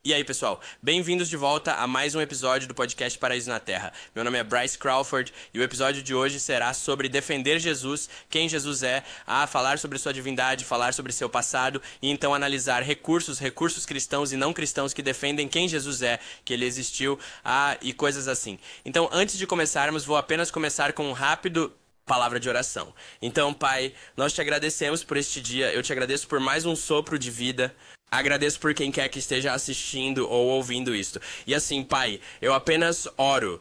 E aí, pessoal, bem-vindos de volta a mais um episódio do podcast Paraíso na Terra. Meu nome é Bryce Crawford e o episódio de hoje será sobre defender Jesus, quem Jesus é, falar sobre sua divindade, falar sobre seu passado e então analisar recursos cristãos e não cristãos que defendem quem Jesus é, que ele existiu, e coisas assim. Então, antes de começarmos, vou apenas começar com um rápido palavra de oração. Então, Pai, nós te agradecemos por este dia, eu te agradeço por mais um sopro de vida. Agradeço por quem quer que esteja assistindo ou ouvindo isto. E assim, Pai, eu apenas oro.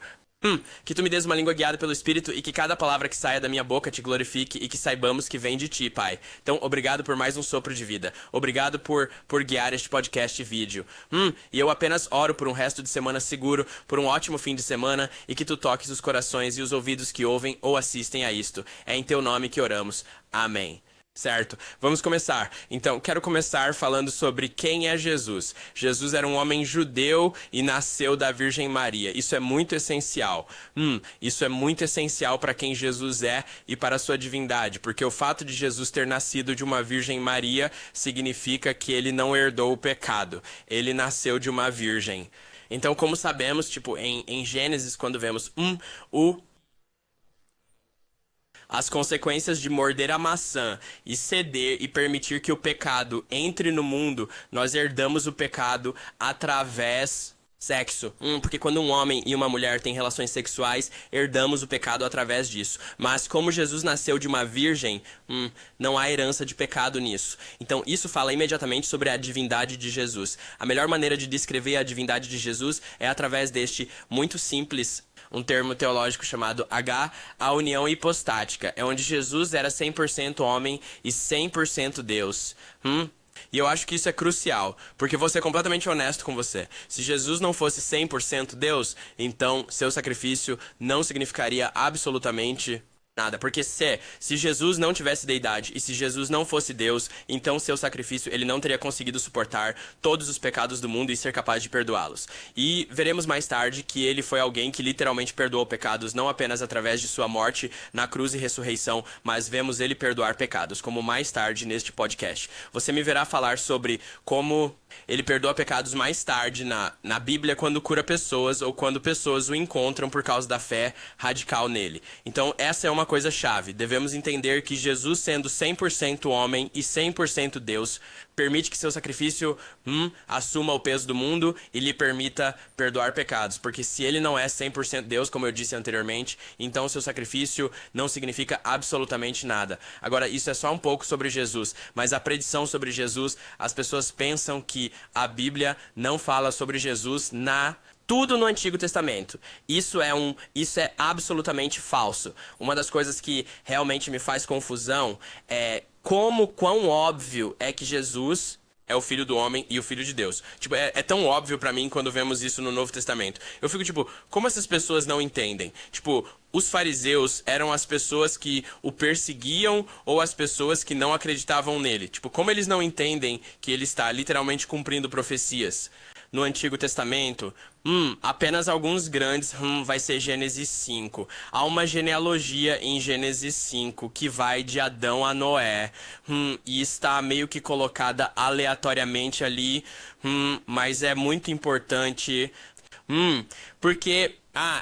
Que tu me des uma língua guiada pelo Espírito e que cada palavra que saia da minha boca te glorifique e que saibamos que vem de ti, Pai. Então, obrigado por mais um sopro de vida. Obrigado por guiar este podcast e vídeo. E eu apenas oro por um resto de semana seguro, por um ótimo fim de semana e que tu toques os corações e os ouvidos que ouvem ou assistem a isto. É em teu nome que oramos. Amém. Certo, vamos começar. Então, quero começar falando sobre quem é Jesus. Jesus era um homem judeu e nasceu da Virgem Maria. Isso é muito essencial. Isso é muito essencial para quem Jesus é e para a sua divindade, porque o fato de Jesus ter nascido de uma Virgem Maria significa que ele não herdou o pecado. Ele nasceu de uma virgem. Então, como sabemos, em Gênesis, quando vemos as consequências de morder a maçã e ceder e permitir que o pecado entre no mundo, nós herdamos o pecado através sexo. Porque quando um homem e uma mulher têm relações sexuais, herdamos o pecado através disso. Mas como Jesus nasceu de uma virgem, não há herança de pecado nisso. Então isso fala imediatamente sobre a divindade de Jesus. A melhor maneira de descrever a divindade de Jesus é através deste muito simples um termo teológico chamado a união hipostática. É onde Jesus era 100% homem e 100% Deus. E eu acho que isso é crucial, porque vou ser completamente honesto com você. Se Jesus não fosse 100% Deus, então seu sacrifício não significaria absolutamente nada. Porque se Jesus não tivesse deidade e se Jesus não fosse Deus, então seu sacrifício ele não teria conseguido suportar todos os pecados do mundo e ser capaz de perdoá-los. E veremos mais tarde que ele foi alguém que literalmente perdoou pecados, não apenas através de sua morte na cruz e ressurreição, mas vemos ele perdoar pecados, como mais tarde neste podcast. Você me verá falar sobre como ele perdoa pecados mais tarde na Bíblia quando cura pessoas ou quando pessoas o encontram por causa da fé radical nele. Então essa é uma coisa chave. Devemos entender que Jesus, sendo 100% homem e 100% Deus, permite que seu sacrifício assuma o peso do mundo e lhe permita perdoar pecados. Porque se ele não é 100% Deus, como eu disse anteriormente, então seu sacrifício não significa absolutamente nada. Agora, isso é só um pouco sobre Jesus, mas a predição sobre Jesus, as pessoas pensam que a Bíblia não fala sobre Jesus tudo no Antigo Testamento. Isso é absolutamente falso. Uma das coisas que realmente me faz confusão é quão óbvio é que Jesus é o Filho do Homem e o Filho de Deus. É tão óbvio pra mim quando vemos isso no Novo Testamento. Eu fico como essas pessoas não entendem? Os fariseus eram as pessoas que o perseguiam ou as pessoas que não acreditavam nele. Como eles não entendem que ele está literalmente cumprindo profecias no Antigo Testamento? Apenas alguns grandes, vai ser Gênesis 5. Há uma genealogia em Gênesis 5 que vai de Adão a Noé, e está meio que colocada aleatoriamente ali, mas é muito importante, porque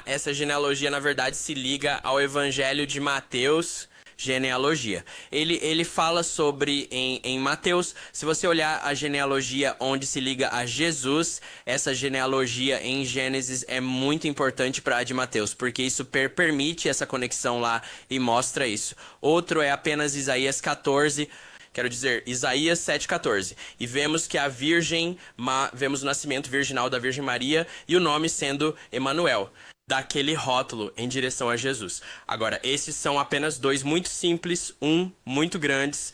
essa genealogia na verdade se liga ao Evangelho de Mateus. Genealogia. Ele fala sobre, em Mateus, se você olhar a genealogia onde se liga a Jesus, essa genealogia em Gênesis é muito importante para a de Mateus, porque isso permite essa conexão lá e mostra isso. Outro é apenas Isaías 14, quero dizer, Isaías 7,14. E vemos que a vemos o nascimento virginal da Virgem Maria e o nome sendo Emanuel, daquele rótulo em direção a Jesus. Agora, esses são apenas dois muito simples, muito grandes.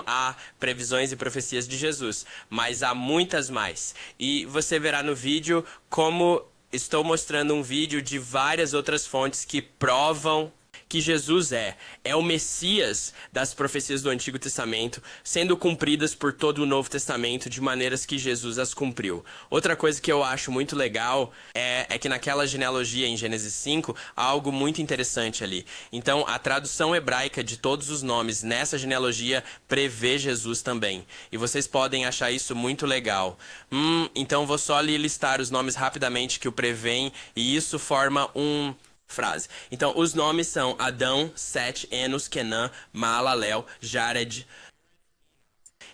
Há previsões e profecias de Jesus, mas há muitas mais. E você verá no vídeo como estou mostrando um vídeo de várias outras fontes que provam que Jesus é o Messias das profecias do Antigo Testamento, sendo cumpridas por todo o Novo Testamento de maneiras que Jesus as cumpriu. Outra coisa que eu acho muito legal é que naquela genealogia em Gênesis 5, há algo muito interessante ali. Então, a tradução hebraica de todos os nomes nessa genealogia prevê Jesus também. E vocês podem achar isso muito legal. Então vou só lhe listar os nomes rapidamente que o prevêem, e isso forma frase. Então, os nomes são Adão, Sete, Enos, Quenã, Maalalel, Jared,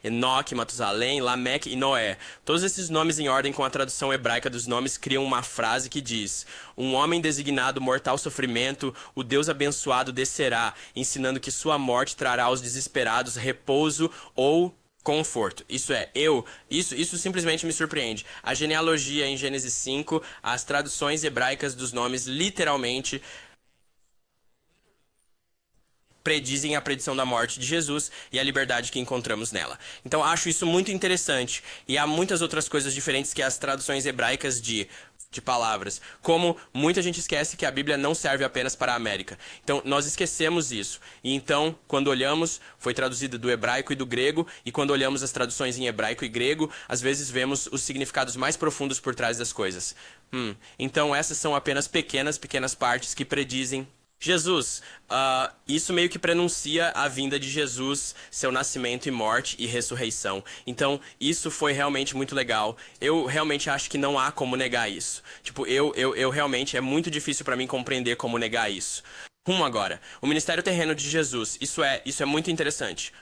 Enoque, Matusalém, Lameque e Noé. Todos esses nomes em ordem com a tradução hebraica dos nomes criam uma frase que diz: um homem designado mortal sofrimento, o Deus abençoado descerá, ensinando que sua morte trará aos desesperados repouso ou conforto. Isso simplesmente me surpreende. A genealogia em Gênesis 5, as traduções hebraicas dos nomes literalmente predizem a predição da morte de Jesus e a liberdade que encontramos nela. Então acho isso muito interessante, e há muitas outras coisas diferentes que as traduções hebraicas de palavras, como muita gente esquece que a Bíblia não serve apenas para a América. Então nós esquecemos isso, e então quando olhamos, foi traduzida do hebraico e do grego, e quando olhamos as traduções em hebraico e grego, às vezes vemos os significados mais profundos por trás das coisas. Então essas são apenas pequenas partes que predizem Jesus. Isso meio que prenuncia a vinda de Jesus, seu nascimento e morte e ressurreição. Então, isso foi realmente muito legal. Eu realmente acho que não há como negar isso. Tipo, eu realmente, é muito difícil pra mim compreender como negar isso. Agora, o ministério terreno de Jesus. Isso é muito interessante.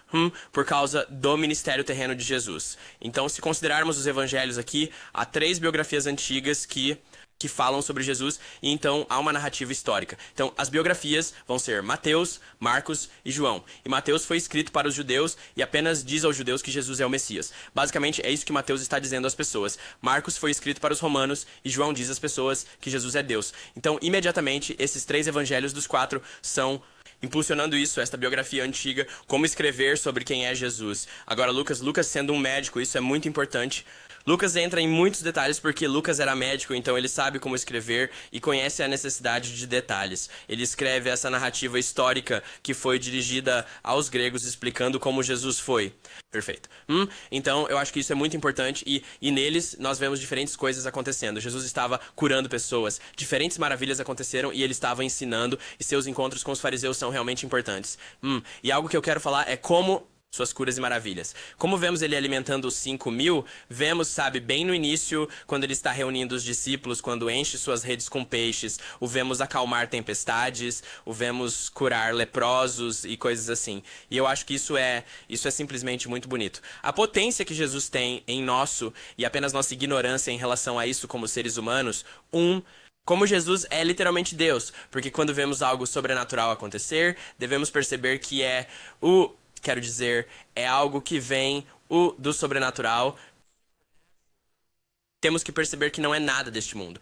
Por causa do ministério terreno de Jesus. Então, se considerarmos os evangelhos aqui, há 3 biografias antigas que falam sobre Jesus, e então há uma narrativa histórica. Então, as biografias vão ser Mateus, Marcos e João. E Mateus foi escrito para os judeus e apenas diz aos judeus que Jesus é o Messias. Basicamente, é isso que Mateus está dizendo às pessoas. Marcos foi escrito para os romanos e João diz às pessoas que Jesus é Deus. Então, imediatamente, esses 3 evangelhos dos 4 são impulsionando isso, esta biografia antiga, como escrever sobre quem é Jesus. Agora, Lucas sendo um médico, isso é muito importante. Lucas entra em muitos detalhes porque Lucas era médico, então ele sabe como escrever e conhece a necessidade de detalhes. Ele escreve essa narrativa histórica que foi dirigida aos gregos, explicando como Jesus foi. Perfeito. Então, eu acho que isso é muito importante, e neles nós vemos diferentes coisas acontecendo. Jesus estava curando pessoas, diferentes maravilhas aconteceram e ele estava ensinando, e seus encontros com os fariseus são realmente importantes. E algo que eu quero falar é como suas curas e maravilhas. Como vemos ele alimentando os 5.000, vemos, bem no início, quando ele está reunindo os discípulos, quando enche suas redes com peixes, o vemos acalmar tempestades, o vemos curar leprosos e coisas assim. E eu acho que isso é simplesmente muito bonito. A potência que Jesus tem em e apenas nossa ignorância em relação a isso como seres humanos, como Jesus é literalmente Deus, porque quando vemos algo sobrenatural acontecer, devemos perceber que é algo que vem do sobrenatural. Temos que perceber que não é nada deste mundo.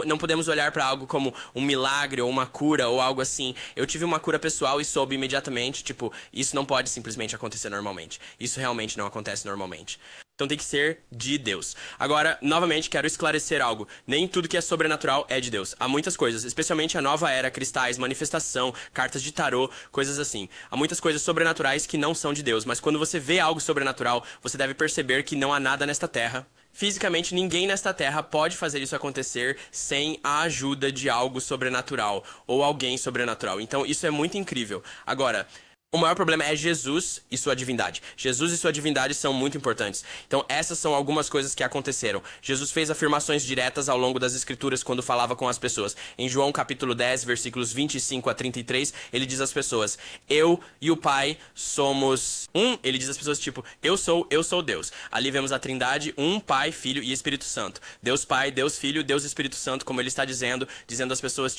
Não podemos olhar para algo como um milagre ou uma cura ou algo assim. Eu tive uma cura pessoal e soube imediatamente, isso não pode simplesmente acontecer normalmente. Isso realmente não acontece normalmente. Então tem que ser de Deus. Agora, novamente, quero esclarecer algo. Nem tudo que é sobrenatural é de Deus. Há muitas coisas, especialmente a nova era, cristais, manifestação, cartas de tarô, coisas assim. Há muitas coisas sobrenaturais que não são de Deus, mas quando você vê algo sobrenatural, você deve perceber que não há nada nesta terra. Fisicamente, ninguém nesta terra pode fazer isso acontecer sem a ajuda de algo sobrenatural ou alguém sobrenatural. Então, isso é muito incrível. Agora, o maior problema é Jesus e sua divindade. Jesus e sua divindade são muito importantes. Então, essas são algumas coisas que aconteceram. Jesus fez afirmações diretas ao longo das escrituras quando falava com as pessoas. Em João capítulo 10, versículos 25 a 33, ele diz às pessoas: eu e o Pai somos um. Ele diz às pessoas eu sou Deus. Ali vemos a trindade, Pai, Filho e Espírito Santo. Deus Pai, Deus Filho, Deus Espírito Santo, como ele está dizendo às pessoas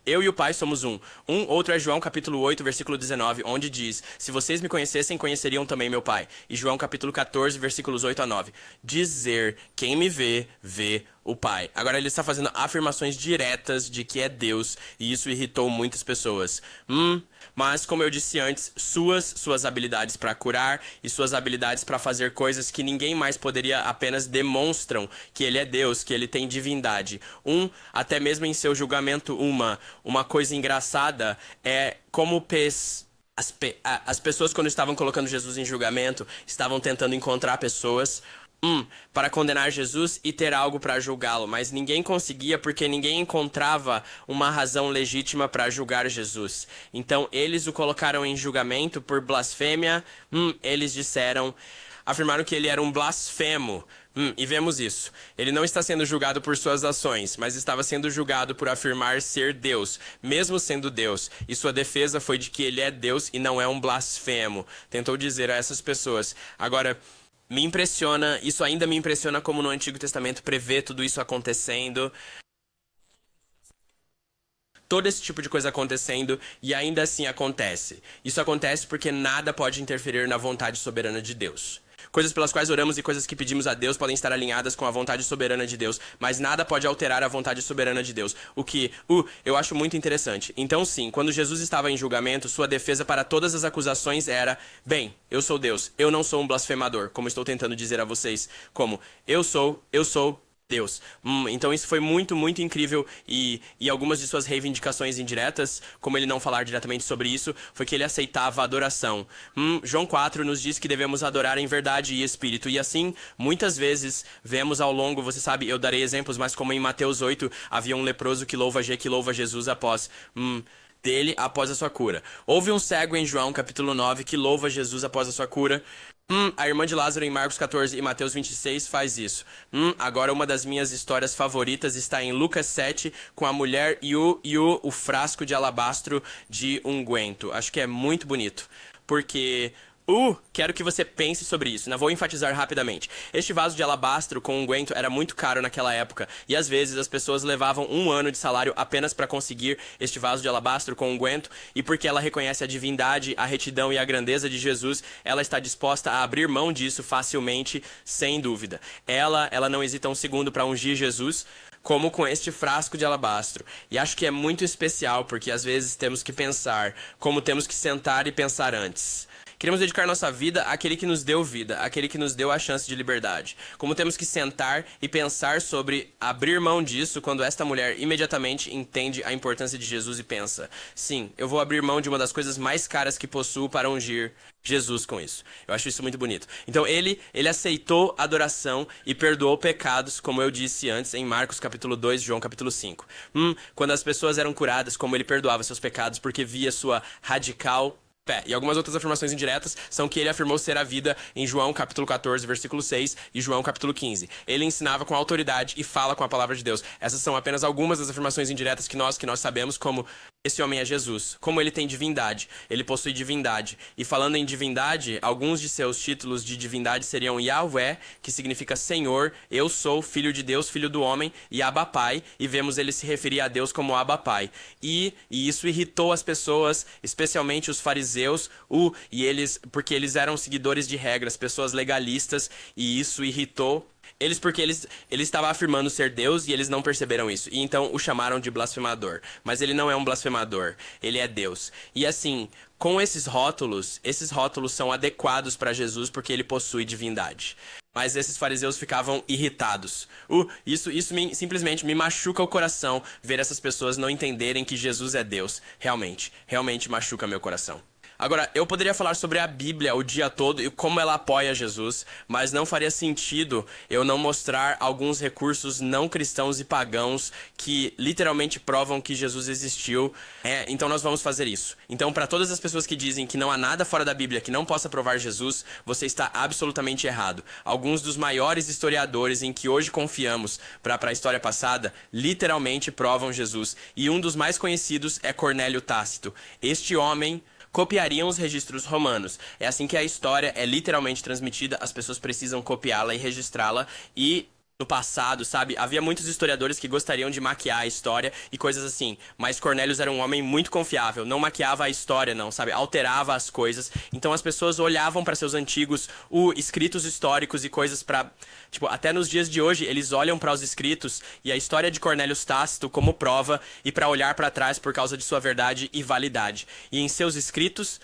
eu e o Pai somos um. Outro é João capítulo 8, versículo 19, onde diz: se vocês me conhecessem, conheceriam também meu Pai. E João capítulo 14, versículos 8 a 9. Dizer: quem me vê, vê o Pai. Agora ele está fazendo afirmações diretas de que é Deus, e isso irritou muitas pessoas. Mas, como eu disse antes, suas habilidades para curar e suas habilidades para fazer coisas que ninguém mais poderia apenas demonstram que ele é Deus, que ele tem divindade. Até mesmo em seu julgamento, uma coisa engraçada é como as pessoas, quando estavam colocando Jesus em julgamento, estavam tentando encontrar pessoas para condenar Jesus e ter algo para julgá-lo, mas ninguém conseguia porque ninguém encontrava uma razão legítima para julgar Jesus. Então eles o colocaram em julgamento por blasfêmia. Eles afirmaram que ele era um blasfemo. E vemos isso. Ele não está sendo julgado por suas ações, mas estava sendo julgado por afirmar ser Deus, mesmo sendo Deus. E sua defesa foi de que ele é Deus e não é um blasfemo. Tentou dizer a essas pessoas. Agora, isso ainda me impressiona como no Antigo Testamento prevê tudo isso acontecendo. Todo esse tipo de coisa acontecendo e ainda assim acontece. Isso acontece porque nada pode interferir na vontade soberana de Deus. Coisas pelas quais oramos e coisas que pedimos a Deus podem estar alinhadas com a vontade soberana de Deus, mas nada pode alterar a vontade soberana de Deus. O que, eu acho muito interessante. Então sim, quando Jesus estava em julgamento, sua defesa para todas as acusações era: bem, eu sou Deus, eu não sou um blasfemador, como estou tentando dizer a vocês, como eu sou Deus. Então isso foi muito, muito incrível e algumas de suas reivindicações indiretas, como ele não falar diretamente sobre isso, foi que ele aceitava a adoração. João 4 nos diz que devemos adorar em verdade e espírito, e assim, muitas vezes, vemos ao longo, você sabe, eu darei exemplos, mas como em Mateus 8, havia um leproso que louva Jesus após a sua cura. Houve um cego em João capítulo 9 que louva Jesus após a sua cura. A irmã de Lázaro em Marcos 14 e Mateus 26 faz isso. Agora uma das minhas histórias favoritas está em Lucas 7 com a mulher e o frasco de alabastro de unguento. Acho que é muito bonito, porque quero que você pense sobre isso. Não vou enfatizar rapidamente. Este vaso de alabastro com unguento era muito caro naquela época. E às vezes as pessoas levavam 1 ano de salário apenas para conseguir este vaso de alabastro com unguento. E porque ela reconhece a divindade, a retidão e a grandeza de Jesus, ela está disposta a abrir mão disso facilmente, sem dúvida. Ela não hesita um segundo para ungir Jesus, como com este frasco de alabastro. E acho que é muito especial, porque às vezes temos que pensar, como temos que sentar e pensar antes. Queremos dedicar nossa vida àquele que nos deu vida, àquele que nos deu a chance de liberdade. Como temos que sentar e pensar sobre abrir mão disso quando esta mulher imediatamente entende a importância de Jesus e pensa: sim, eu vou abrir mão de uma das coisas mais caras que possuo para ungir Jesus com isso. Eu acho isso muito bonito. Então ele aceitou a adoração e perdoou pecados, como eu disse antes em Marcos capítulo 2, João capítulo 5. Quando as pessoas eram curadas, como ele perdoava seus pecados porque via sua radical fé. E algumas outras afirmações indiretas são que ele afirmou ser a vida em João capítulo 14, versículo 6 e João capítulo 15. Ele ensinava com autoridade e fala com a palavra de Deus. Essas são apenas algumas das afirmações indiretas que nós sabemos, como esse homem é Jesus, como ele tem divindade, ele possui divindade. E falando em divindade, alguns de seus títulos de divindade seriam Yahweh, que significa Senhor, eu sou, Filho de Deus, Filho do Homem, e Abba Pai, e vemos ele se referir a Deus como Abba Pai. E isso irritou as pessoas, especialmente os fariseus, porque eles eram seguidores de regras, pessoas legalistas, e isso irritou eles porque ele estava afirmando ser Deus e eles não perceberam isso. E então o chamaram de blasfemador. Mas ele não é um blasfemador, ele é Deus. E assim, com esses rótulos são adequados para Jesus porque ele possui divindade. Mas esses fariseus ficavam irritados. Isso simplesmente me machuca o coração ver essas pessoas não entenderem que Jesus é Deus. Realmente machuca meu coração. Agora, eu poderia falar sobre a Bíblia o dia todo e como ela apoia Jesus, mas não faria sentido eu não mostrar alguns recursos não cristãos e pagãos que literalmente provam que Jesus existiu. Então nós vamos fazer isso. Então, para todas as pessoas que dizem que não há nada fora da Bíblia que não possa provar Jesus, você está absolutamente errado. Alguns dos maiores historiadores em que hoje confiamos para a história passada, literalmente provam Jesus. E um dos mais conhecidos é Cornélio Tácito. Este homem copiariam os registros romanos. É assim que a história é literalmente transmitida, as pessoas precisam copiá-la e registrá-la, e no passado, sabe? Havia muitos historiadores que gostariam de maquiar a história e coisas assim, mas Cornélios era um homem muito confiável, não maquiava a história não, sabe? Alterava as coisas. Então as pessoas olhavam para seus antigos escritos históricos e coisas para, tipo, até nos dias de hoje eles olham para os escritos e a história de Cornélio Tácito como prova e para olhar para trás por causa de sua verdade e validade. E em seus escritos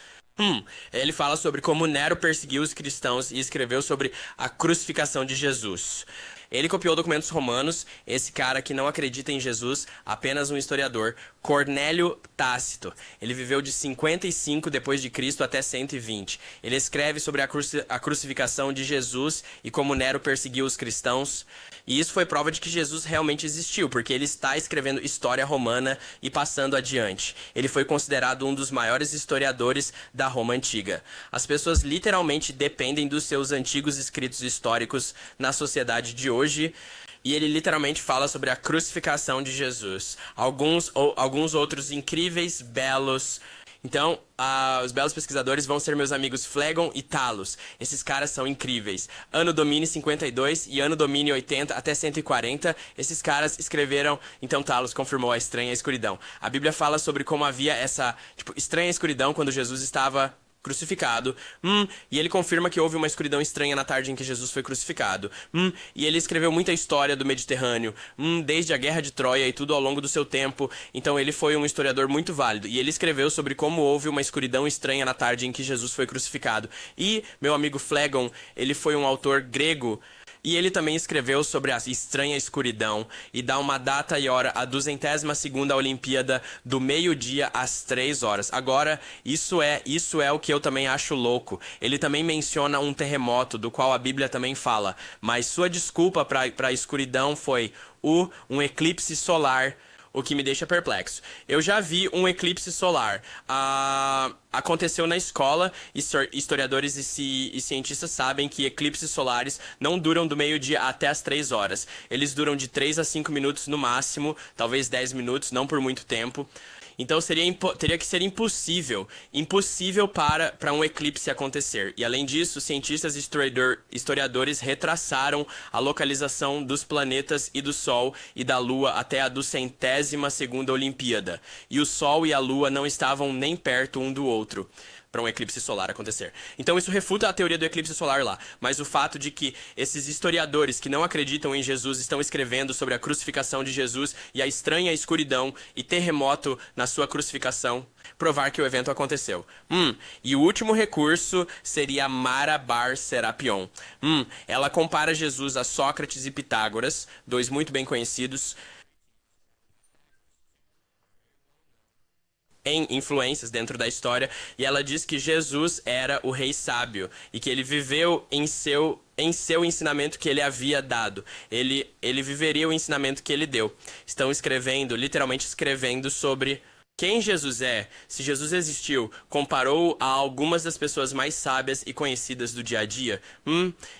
ele fala sobre como Nero perseguiu os cristãos e escreveu sobre a crucificação de Jesus. Ele copiou documentos romanos, esse cara que não acredita em Jesus, apenas um historiador, Cornélio Tácito. Ele viveu de 55 depois de Cristo até 120. Ele escreve sobre a crucificação de Jesus e como Nero perseguiu os cristãos. E isso foi prova de que Jesus realmente existiu, porque ele está escrevendo história romana e passando adiante. Ele foi considerado um dos maiores historiadores da Roma antiga. As pessoas literalmente dependem dos seus antigos escritos históricos na sociedade de hoje. E ele literalmente fala sobre a crucificação de Jesus. Alguns outros incríveis, belos. Então, os belos pesquisadores vão ser meus amigos Flegon e Talos. Esses caras são incríveis. Anno Domini 52 e Anno Domini 80 até 140. Esses caras escreveram... Então Talos confirmou a estranha escuridão. A Bíblia fala sobre como havia essa estranha escuridão quando Jesus estava crucificado. E ele confirma que houve uma escuridão estranha na tarde em que Jesus foi crucificado. E ele escreveu muita história do Mediterrâneo, desde a Guerra de Troia e tudo ao longo do seu tempo. Então ele foi um historiador muito válido. E ele escreveu sobre como houve uma escuridão estranha na tarde em que Jesus foi crucificado. E meu amigo Flegon, ele foi um autor grego. E ele também escreveu sobre a estranha escuridão e dá uma data e hora, a 202ª Olimpíada, do meio-dia às 3 horas. Agora, isso é o que eu também acho louco. Ele também menciona um terremoto, do qual a Bíblia também fala. Mas sua desculpa para a escuridão foi um eclipse solar, o que me deixa perplexo. Eu já vi um eclipse solar. Aconteceu na escola. Historiadores e cientistas sabem que eclipses solares não duram do meio-dia até as 3 horas. Eles duram de 3 a 5 minutos no máximo, talvez 10 minutos, não por muito tempo. Então teria que ser impossível para um eclipse acontecer. E além disso, cientistas e historiadores retrasaram a localização dos planetas e do Sol e da Lua até a 202ª Olimpíada. E o Sol e a Lua não estavam nem perto um do outro para um eclipse solar acontecer. Então isso refuta a teoria do eclipse solar lá, mas o fato de que esses historiadores que não acreditam em Jesus estão escrevendo sobre a crucificação de Jesus e a estranha escuridão e terremoto na sua crucificação, provar que o evento aconteceu. E o último recurso seria Mara Bar Serapion. Ela compara Jesus a Sócrates e Pitágoras, dois muito bem conhecidos, em influências dentro da história, e ela diz que Jesus era o rei sábio e que ele viveu em seu ensinamento que ele havia dado. Ele viveria o ensinamento que ele deu. Estão literalmente escrevendo sobre quem Jesus é, se Jesus existiu, comparou a algumas das pessoas mais sábias e conhecidas do dia a dia.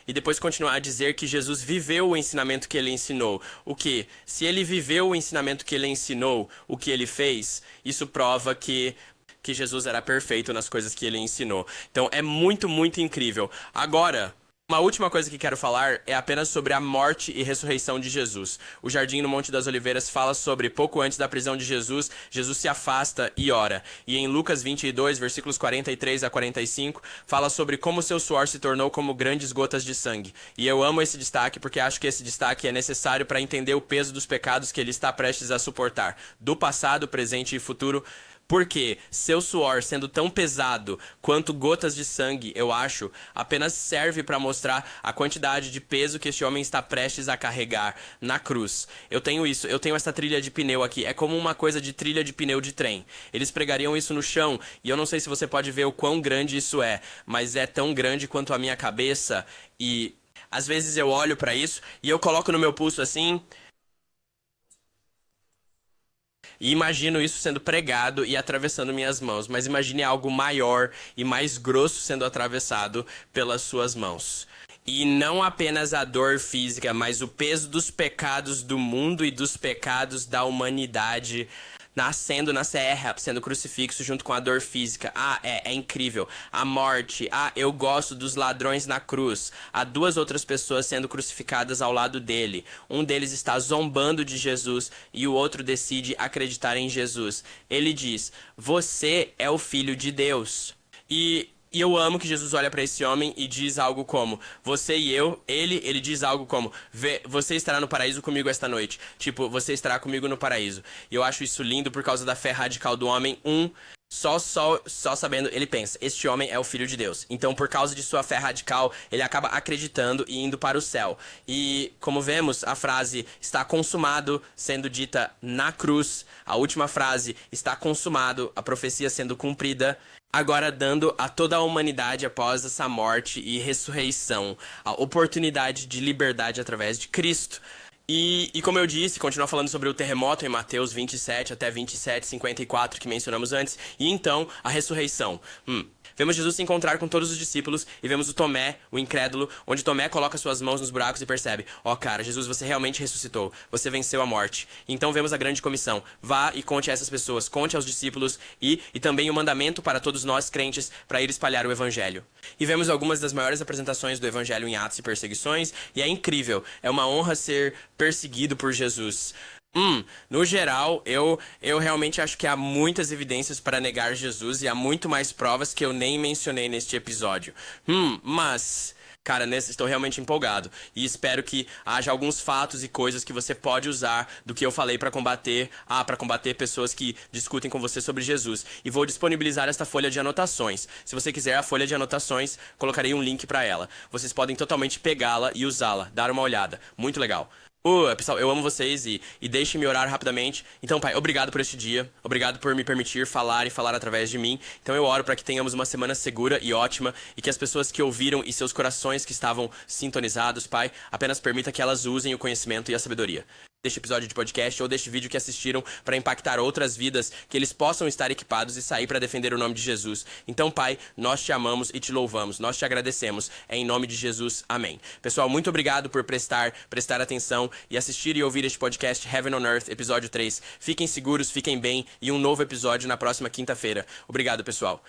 E depois continuar a dizer que Jesus viveu o ensinamento que ele ensinou. O que? Se ele viveu o ensinamento que ele ensinou, o que ele fez, isso prova que Jesus era perfeito nas coisas que ele ensinou. Então é muito, muito incrível. Agora, uma última coisa que quero falar é apenas sobre a morte e ressurreição de Jesus. O Jardim no Monte das Oliveiras fala sobre, pouco antes da prisão de Jesus, Jesus se afasta e ora. E em Lucas 22, versículos 43 a 45, fala sobre como seu suor se tornou como grandes gotas de sangue. E eu amo esse destaque porque acho que esse destaque é necessário para entender o peso dos pecados que ele está prestes a suportar, do passado, presente e futuro. Porque seu suor, sendo tão pesado quanto gotas de sangue, eu acho, apenas serve para mostrar a quantidade de peso que este homem está prestes a carregar na cruz. Eu tenho essa trilha de pneu aqui, é como uma coisa de trilha de pneu de trem. Eles pregariam isso no chão, e eu não sei se você pode ver o quão grande isso é, mas é tão grande quanto a minha cabeça, e às vezes eu olho para isso, e eu coloco no meu pulso assim, e imagino isso sendo pregado e atravessando minhas mãos. Mas imagine algo maior e mais grosso sendo atravessado pelas suas mãos. E não apenas a dor física, mas o peso dos pecados do mundo e dos pecados da humanidade nascendo na serra, sendo crucifixo junto com a dor física. Ah, é incrível. A morte. Ah, eu gosto dos ladrões na cruz. Há duas outras pessoas sendo crucificadas ao lado dele. Um deles está zombando de Jesus e o outro decide acreditar em Jesus. Ele diz: Você é o Filho de Deus. E eu amo que Jesus olha pra esse homem e diz algo como: Você e eu, ele diz algo como: Você estará no paraíso comigo esta noite. Tipo, você estará comigo no paraíso. E eu acho isso lindo por causa da fé radical do homem. Só sabendo, ele pensa: Este homem é o Filho de Deus. Então, por causa de sua fé radical, ele acaba acreditando e indo para o céu. E, como vemos, a frase está consumado sendo dita na cruz. A última frase está consumado, a profecia sendo cumprida. Agora dando a toda a humanidade após essa morte e ressurreição a oportunidade de liberdade através de Cristo. E como eu disse, continua falando sobre o terremoto em Mateus 27 até 27:54 que mencionamos antes, e então a ressurreição. Vemos Jesus se encontrar com todos os discípulos e vemos o Tomé, o incrédulo, onde Tomé coloca suas mãos nos buracos e percebe: cara, Jesus, você realmente ressuscitou, você venceu a morte. Então vemos a grande comissão: vá e conte a essas pessoas, conte aos discípulos e também o mandamento para todos nós crentes para ir espalhar o evangelho. E vemos algumas das maiores apresentações do evangelho em atos e perseguições, e é incrível, é uma honra ser perseguido por Jesus. No geral, eu realmente acho que há muitas evidências para negar Jesus e há muito mais provas que eu nem mencionei neste episódio. Mas, cara, estou realmente empolgado e espero que haja alguns fatos e coisas que você pode usar do que eu falei para combater pessoas que discutem com você sobre Jesus. E vou disponibilizar esta folha de anotações. Se você quiser a folha de anotações, colocarei um link para ela. Vocês podem totalmente pegá-la e usá-la, dar uma olhada. Muito legal. Pessoal, eu amo vocês e deixem-me orar rapidamente. Então, Pai, obrigado por este dia. Obrigado por me permitir falar e falar através de mim. Então eu oro para que tenhamos uma semana segura e ótima e que as pessoas que ouviram e seus corações que estavam sintonizados, Pai, apenas permita que elas usem o conhecimento e a sabedoria deste episódio de podcast ou deste vídeo que assistiram para impactar outras vidas, que eles possam estar equipados e sair para defender o nome de Jesus. Então, Pai, nós te amamos e te louvamos, nós te agradecemos. É em nome de Jesus, amém. Pessoal, muito obrigado por prestar atenção e assistir e ouvir este podcast Heaven on Earth, episódio 3. Fiquem seguros, fiquem bem e um novo episódio na próxima quinta-feira. Obrigado, pessoal.